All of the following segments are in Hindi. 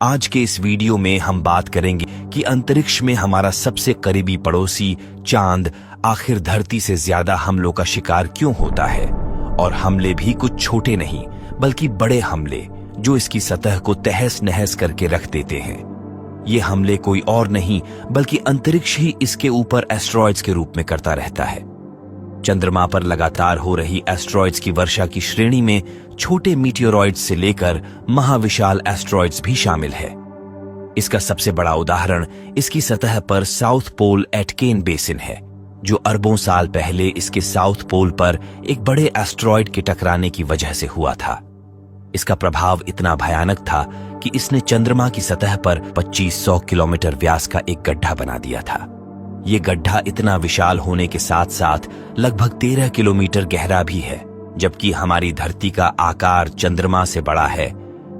आज के इस वीडियो में हम बात करेंगे कि अंतरिक्ष में हमारा सबसे करीबी पड़ोसी चांद आखिर धरती से ज्यादा हमलों का शिकार क्यों होता है, और हमले भी कुछ छोटे नहीं बल्कि बड़े हमले जो इसकी सतह को तहस नहस करके रख देते हैं। ये हमले कोई और नहीं बल्कि अंतरिक्ष ही इसके ऊपर एस्ट्रॉइड्स के रूप में करता रहता है। चंद्रमा पर लगातार हो रही एस्ट्रॉइड्स की वर्षा की श्रेणी में छोटे मीटियोरॉइड्स से लेकर महाविशाल एस्ट्रॉइड्स भी शामिल है। इसका सबसे बड़ा उदाहरण इसकी सतह पर साउथ पोल एटकेन बेसिन है, जो अरबों साल पहले इसके साउथ पोल पर एक बड़े एस्ट्रॉइड के टकराने की वजह से हुआ था। इसका प्रभाव इतना भयानक था कि इसने चंद्रमा की सतह पर 2500 किलोमीटर व्यास का एक गड्ढा बना दिया था। ये गड्ढा इतना विशाल होने के साथ साथ लगभग 13 किलोमीटर गहरा भी है। जबकि हमारी धरती का आकार चंद्रमा से बड़ा है,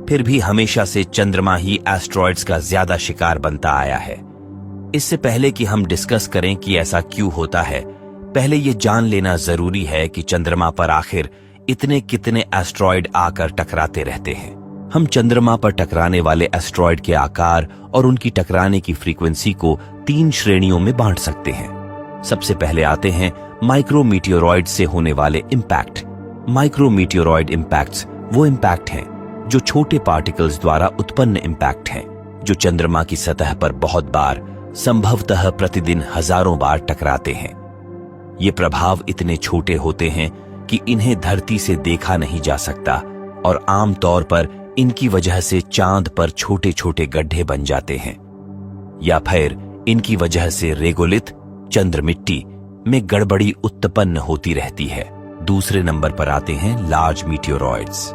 फिर भी हमेशा से चंद्रमा ही एस्ट्रॉइड्स का ज्यादा शिकार बनता आया है। इससे पहले कि हम डिस्कस करें कि ऐसा क्यों होता है, पहले ये जान लेना जरूरी है कि चंद्रमा पर आखिर इतने कितने एस्ट्रॉइड आकर टकराते रहते हैं। हम चंद्रमा पर टकराने वाले एस्ट्रॉइड के आकार और उनकी टकराने की फ्रीक्वेंसी को 3 श्रेणियों में बांट सकते हैं। सबसे पहले आते हैं माइक्रो मीटियोरॉइड से होने वाले इम्पैक्ट। माइक्रो मीटियोरॉइड इम्पैक्ट्स वो इम्पैक्ट हैं जो छोटे पार्टिकल्स द्वारा उत्पन्न इम्पैक्ट हैं, जो चंद्रमा की सतह पर बहुत बार, संभवतः प्रतिदिन हजारों बार टकराते हैं। ये प्रभाव इतने छोटे होते हैं कि इन्हें धरती से देखा नहीं जा सकता, और आमतौर पर इनकी वजह से चांद पर छोटे छोटे गड्ढे बन जाते हैं, या फिर इनकी वजह से रेगोलिथ चंद्र मिट्टी में गड़बड़ी उत्पन्न होती रहती है। दूसरे नंबर पर आते हैं लार्ज मीटियोरॉइड्स।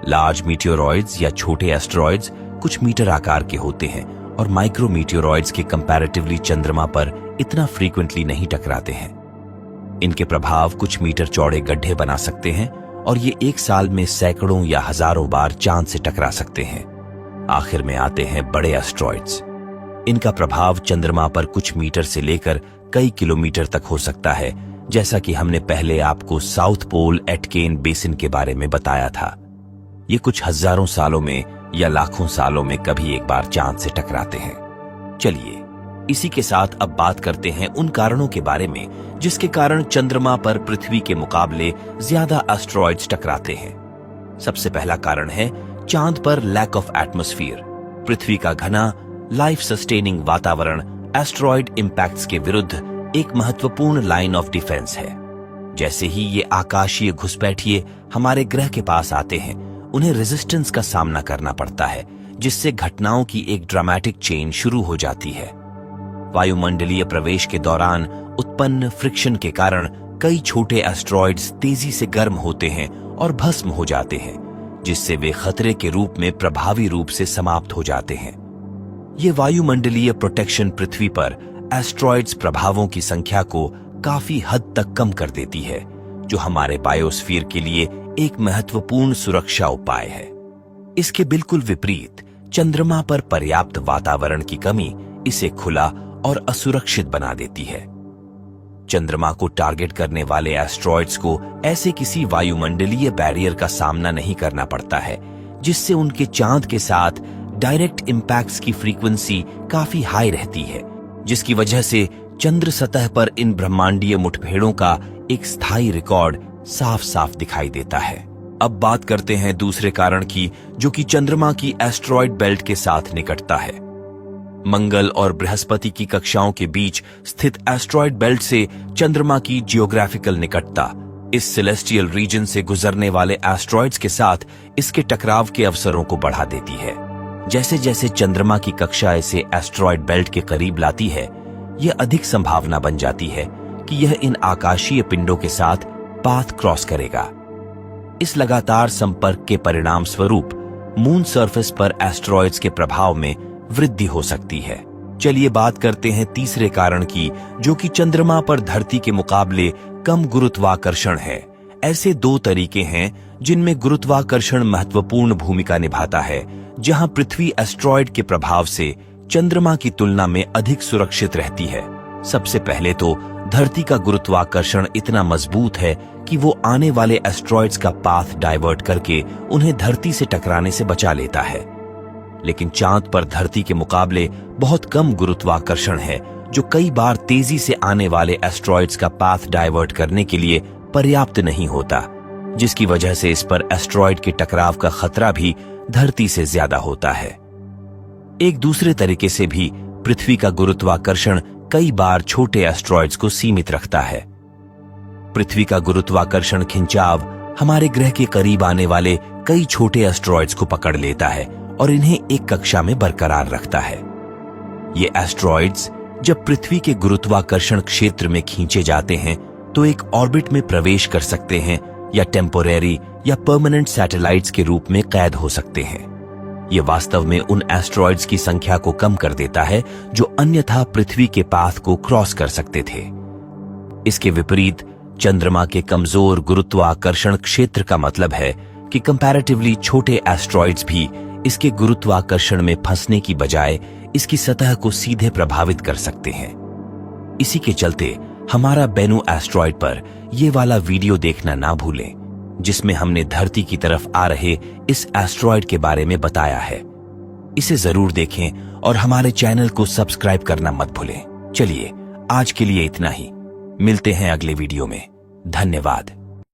लार्ज मीटियोरॉइड्स या छोटे एस्ट्रॉइड्स कुछ मीटर आकार के होते हैं और माइक्रो मीटियोरॉइड्स के कंपैरेटिवली चंद्रमा पर इतना फ्रीक्वेंटली नहीं टकराते हैं। इनके प्रभाव कुछ मीटर चौड़े गड्ढे बना सकते हैं और ये एक साल में सैकड़ों या हजारों बार चांद से टकरा सकते हैं। आखिर में आते हैं बड़े एस्ट्रॉइड्स। इनका प्रभाव चंद्रमा पर कुछ मीटर से लेकर कई किलोमीटर तक हो सकता है, जैसा कि हमने पहले आपको साउथ पोल एटकेन बेसिन के बारे में बताया था। ये कुछ हजारों सालों में या लाखों सालों में कभी एक बार चांद से टकराते हैं। चलिए इसी के साथ अब बात करते हैं उन कारणों के बारे में जिसके कारण चंद्रमा पर पृथ्वी के मुकाबले ज्यादा एस्ट्रॉइड्स टकराते हैं। सबसे पहला कारण है चांद पर लैक ऑफ एटमॉस्फेयर। पृथ्वी का घना लाइफ सस्टेनिंग वातावरण एस्ट्रॉइड इंपैक्ट्स के विरुद्ध एक महत्वपूर्ण लाइन ऑफ डिफेंस है। जैसे ही ये आकाशीय घुसपैठिए हमारे ग्रह के पास आते हैं, उन्हें रेजिस्टेंस का सामना करना पड़ता है, जिससे घटनाओं की एक ड्रामेटिक चेन शुरू हो जाती है। वायुमंडलीय प्रवेश के दौरान उत्पन्न फ्रिक्शन के कारण कई छोटे एस्ट्रॉइड्स तेजी से गर्म होते हैं और भस्म हो जाते हैं, जिससे वे खतरे के रूप में प्रभावी रूप से समाप्त हो जाते हैं। ये वायुमंडलीय प्रोटेक्शन पृथ्वी पर एस्ट्रॉइड्स प्रभावों की संख्या को काफी हद तक कम कर देती है, जो हमारे बायोस्फीयर के लिए एक महत्वपूर्ण सुरक्षा उपाय है। इसके बिल्कुल विपरीत चंद्रमा पर पर्याप्त वातावरण की कमी इसे खुला और असुरक्षित बना देती है। चंद्रमा को टारगेट करने वाले एस्ट्रॉइड्स को ऐसे किसी वायुमंडलीय बैरियर का सामना नहीं करना पड़ता है, जिससे उनके चांद के साथ डायरेक्ट इंपैक्ट्स की फ्रीक्वेंसी काफी हाई रहती है, जिसकी वजह से चंद्र सतह पर इन ब्रह्मांडीय मुठभेड़ों का एक स्थायी रिकॉर्ड साफ साफ दिखाई देता है। अब बात करते हैं दूसरे कारण की, जो कि चंद्रमा की एस्ट्रॉइड बेल्ट के साथ निकटता है। मंगल और बृहस्पति की कक्षाओं के बीच स्थित एस्ट्रॉइड बेल्ट से चंद्रमा की जियोग्राफिकल निकटता इस सेलेस्टियल रीजन से गुजरने वाले एस्ट्रॉइड्स के साथ इसके टकराव के अवसरों को बढ़ा देती है। जैसे जैसे चंद्रमा की कक्षा इसे एस्ट्रॉइड बेल्ट के करीब लाती है, यह अधिक संभावना बन जाती है कि यह इन आकाशीय पिंडों के साथ पाथ क्रॉस करेगा। इस लगातार संपर्क के परिणाम स्वरूप मून सरफेस पर एस्ट्रॉइड्स के प्रभाव में वृद्धि हो सकती है। चलिए बात करते हैं तीसरे कारण की, जो कि चंद्रमा पर धरती के मुकाबले कम गुरुत्वाकर्षण है। ऐसे 2 तरीके हैं जिनमें गुरुत्वाकर्षण महत्वपूर्ण भूमिका निभाता है, जहां पृथ्वी एस्ट्रॉइड के प्रभाव से चंद्रमा की तुलना में अधिक सुरक्षित रहती है। सबसे पहले तो धरती का गुरुत्वाकर्षण इतना मजबूत है कि वो आने वाले एस्ट्रॉइड्स का पाथ डाइवर्ट करके उन्हें धरती से टकराने से बचा लेता है। लेकिन चांद पर धरती के मुकाबले बहुत कम गुरुत्वाकर्षण है, जो कई बार तेजी से आने वाले एस्ट्रॉइड्स का पाथ डाइवर्ट करने के लिए पर्याप्त नहीं होता, जिसकी वजह से इस पर एस्ट्रॉइड के टकराव का खतरा भी धरती से ज्यादा होता है। एक दूसरे तरीके से भी पृथ्वी का गुरुत्वाकर्षण कई बार छोटे एस्ट्रॉइड्स को सीमित रखता है। पृथ्वी का गुरुत्वाकर्षण खिंचाव हमारे ग्रह के करीब आने वाले कई छोटे एस्ट्रॉइड्स को पकड़ लेता है और इन्हें एक कक्षा में बरकरार रखता है। ये एस्ट्रॉइड्स जब पृथ्वी के गुरुत्वाकर्षण क्षेत्र में खींचे जाते हैं तो एक ऑर्बिट में प्रवेश कर सकते हैं या टेम्पोरेरी या परमानेंट सैटेलाइट्स के रूप में कैद हो सकते हैं। ये वास्तव में उन एस्ट्रॉइड्स की संख्या को कम कर देता है जो अन्यथा पृथ्वी के पाथ को क्रॉस कर सकते थे। इसके विपरीत चंद्रमा के कमजोर गुरुत्वाकर्षण क्षेत्र का मतलब है कि कंपैरेटिवली छोटे एस्ट्रॉइड्स भी इसके गुरुत्वाकर्षण में फंसने की बजाय इसकी सतह को सीधे प्रभावित कर सकते हैं। इसी के चलते हमारा बेनू एस्ट्रॉइड पर ये वाला वीडियो देखना ना भूलें, जिसमें हमने धरती की तरफ आ रहे इस एस्ट्रॉइड के बारे में बताया है। इसे जरूर देखें और हमारे चैनल को सब्सक्राइब करना मत भूलें। चलिए आज के लिए इतना ही, मिलते हैं अगले वीडियो में। धन्यवाद।